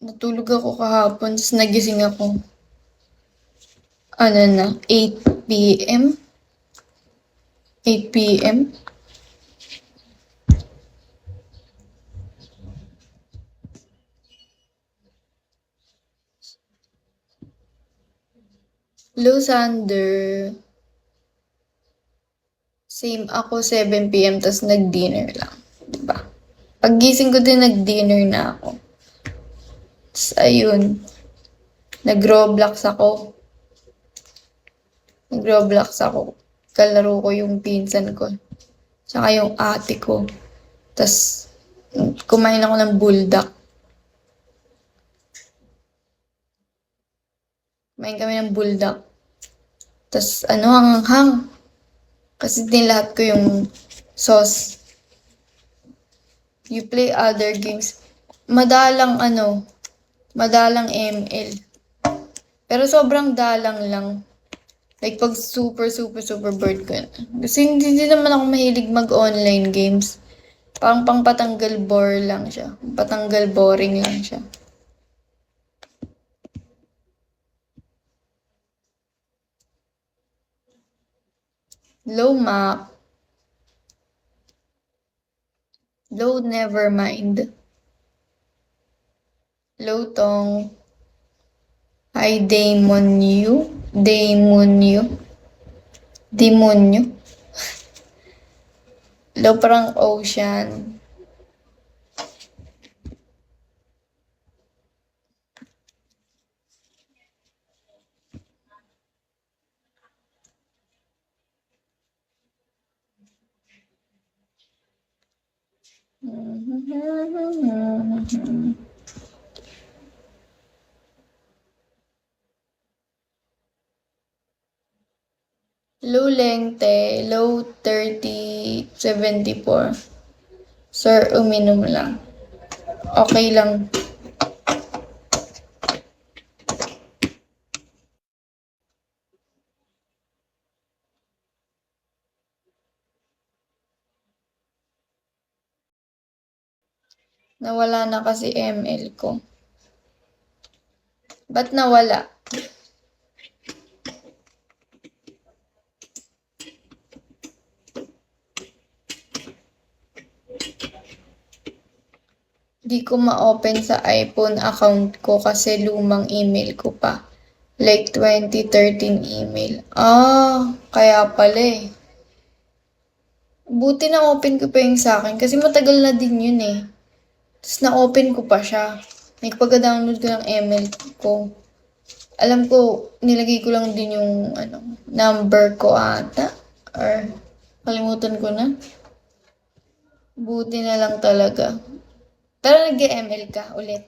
Natulog ako kahapon, tapos nagising ako. 8 p.m. 8 p.m. Hello, Sander. Same ako, 7 p.m. tapos nag-dinner lang. Diba? Paggising ko din, nag-dinner na ako. Tapos ayun, nag-Roblox ako. Kalaro ko yung pinsan ko. Tsaka yung ate ko. Tapos, kumain ako ng buldak. Kumain kami ng buldak. Tapos, hanghang. Kasi nilahat ko yung sauce. You play other games. Madalang ML. Pero sobrang dalang lang. Like, pag super, super, super bored ko na. Kasi hindi naman ako mahilig mag-online games. Pang patanggal bore lang siya. Patanggal boring lang siya. Low map. Low never mind. Low tong. Hi Demonyo. Low parang ocean. Low lengte, low 3074. Sir, uminom lang. Okay lang. Nawala na kasi ML ko. Ba't nawala? Di ko ma-open sa iPhone account ko kasi lumang email ko pa. Like 2013 email. Kaya pala eh. Buti na-open ko pa yung sa akin kasi matagal na din yun eh. Tapos na-open ko pa siya. Like pagka-download ko ng email ko. Alam ko, nilagay ko lang din yung number ko ata. Or kalimutan ko na. Buti na lang talaga. Pero nag-ML ka ulit.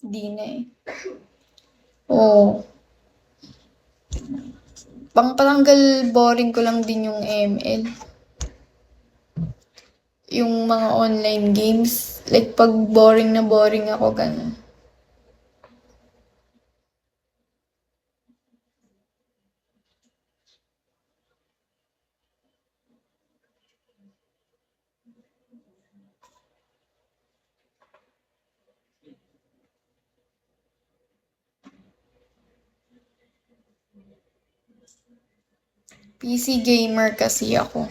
Di na eh. Oo. Pangpatanggal boring ko lang din yung ML. Yung mga online games. Like pag boring na boring ako, ganun. PC gamer kasi ako.